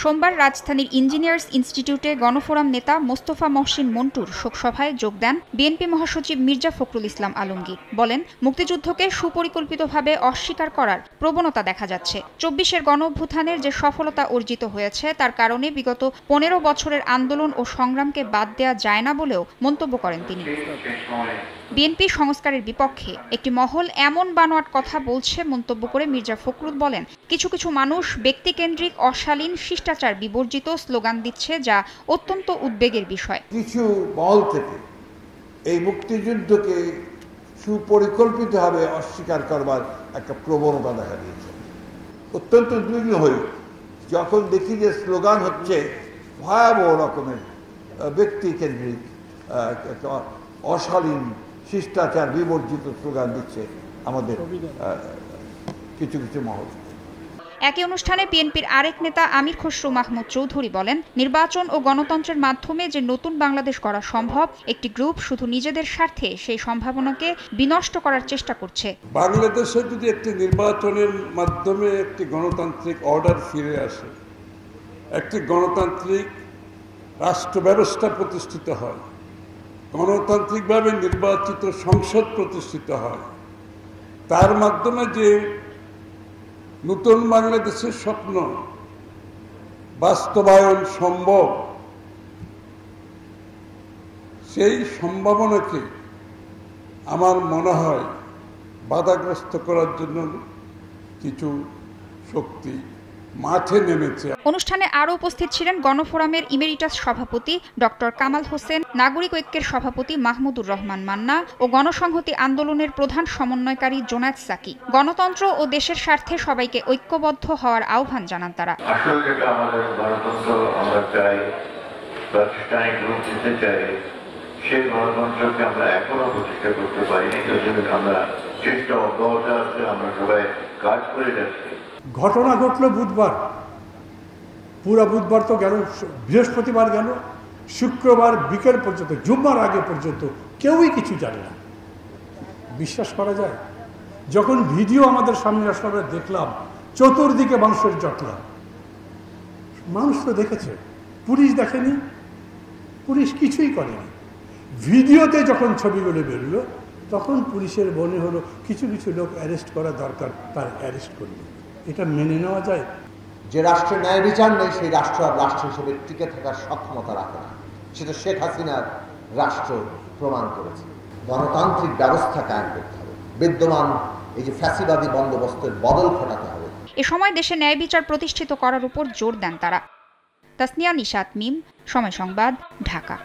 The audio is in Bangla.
সোমবার রাজধানীর ইঞ্জিনিয়ার্স ইনস্টিটিউটে গণফোরাম নেতা মোস্তফা মহসিন মন্টুর শোকসভায় যোগ দেন বিএনপি মহাসচিব মির্জা ফখরুল ইসলাম আলমগীর। বলেন, মুক্তিযুদ্ধকে সুপরিকল্পিতভাবে অস্বীকার করার প্রবণতা দেখা যাচ্ছে। ২৪-এর গণঅভ্যুত্থানের যে সফলতা অর্জিত হয়েছে তার কারণে বিগত ১৫ বছরের আন্দোলন ও সংগ্রামকে বাদ দেওয়া যায় না বলেও মন্তব্য করেন তিনি। বিএনপি সংস্কারের বিপক্ষে একটি মহল এমন বানোয়াট কথা বলছে মন্তব্য করে মির্জা ফখরুল বলেন, কিছু কিছু মানুষ ব্যক্তিকেন্দ্রিক অশালীন শিষ্টাচার বিবর্জিত স্লোগান দিচ্ছে, যা অত্যন্ত উদ্বেগের বিষয়। কিছু মহল থেকে এই মুক্তিযুদ্ধকে সুপরিকল্পিতভাবে অস্বীকার করবার একটা প্রবণতা দেখা দিয়েছে। অত্যন্ত উদ্বিগ্ন হই যখন দেখি যে স্লোগান হচ্ছে ভয়াবহ রকমের ব্যক্তিকেন্দ্রিক অশালীন শিষ্টাচার বিবর্জিত স্লোগান দিচ্ছে আমাদের কিছু কিছু মহল। একই অনুষ্ঠানে বিএনপির আরেক নেতা আমির খসরু মাহমুদ চৌধুরী বলেন, নির্বাচন ও গণতন্ত্রের মাধ্যমে যে নতুন বাংলাদেশ গড়া সম্ভব, একটি গ্রুপ শুধু নিজেদের স্বার্থে সেই সম্ভাবনাকে বিনষ্ট করার চেষ্টা করছে। বাংলাদেশে যদি একটি নির্বাচনের মাধ্যমে একটি গণতান্ত্রিক অর্ডার ফিরে আসে, একটি গণতান্ত্রিক রাষ্ট্র ব্যবস্থা প্রতিষ্ঠিত হয়, গণতান্ত্রিকভাবে নির্বাচিত সংসদ প্রতিষ্ঠিত হয়, তার মাধ্যমে যে নতুন বাংলাদেশের স্বপ্ন বাস্তবায়ন সম্ভব, সেই সম্ভাবনাকে আমার মনে হয় বাধাগ্রস্ত করার জন্য কিছু শক্তি মাঠে নেমেছে। অনুষ্ঠানে আরও উপস্থিত ছিলেন গণফোরামের ইমেরিটাস সভাপতি ডক্টর কামাল হোসেন, নাগরিক ঐক্যের সভাপতি মাহমুদুর রহমান মান্না ও গণসংহতি আন্দোলনের প্রধান সমন্বয়কারী জোনায়েদ সাকি। গণতন্ত্র ও দেশের স্বার্থে সবাইকে ঐক্যবদ্ধ হওয়ার আহ্বান জানান তারা। আসলে যেটা আমাদের গণতন্ত্র আমরা চাই, প্রাতিষ্ঠানিক রূপ দিতে চাই, সেই গণতন্ত্রকে আমরা এখনো প্রতিষ্ঠা করতে পারিনি। আমরা চেষ্টা অব্যাহত আছে, আমরা সবাই কাজ করে যাচ্ছি। ঘটনা ঘটলো বুধবার, পুরা বুধবার তো গেল, বৃহস্পতিবার গেল, শুক্রবার বিকেল পর্যন্ত, জুম্মার আগে পর্যন্ত কেউই কিছু জানে না। বিশ্বাস করা যায়? যখন ভিডিও আমাদের সামনে আসলে আমরা দেখলাম, চতুর্দিকে মানুষের জটলা। মানুষ তো দেখেছে, পুলিশ দেখেনি, পুলিশ কিছুই করেনি। ভিডিওতে যখন ছবিগুলো বেরোলো তখন পুলিশের মনে হলো কিছু কিছু লোক অ্যারেস্ট করা দরকার, তার অ্যারেস্ট করলো। এটা মেনে নেওয়া যায়? যে রাষ্ট্রে ন্যায় বিচার নেই, সেই রাষ্ট্র আর রাষ্ট্র হিসেবে টিকে থাকার সক্ষমতা রাখে না। সেটা শেখ হাসিনার রাষ্ট্র প্রমাণ করেছে। গণতান্ত্রিক ব্যবস্থা কায়েম করতে হবে, বিদ্যমান এই যে ফ্যাসিবাদী বন্দোবস্তের বদল ঘটাতে হবে। এ সময় দেশে ন্যায় বিচার প্রতিষ্ঠিত করার উপর জোর দেন তারা। তাসনিয়া নিশাত মিম, সময় সংবাদ, ঢাকা।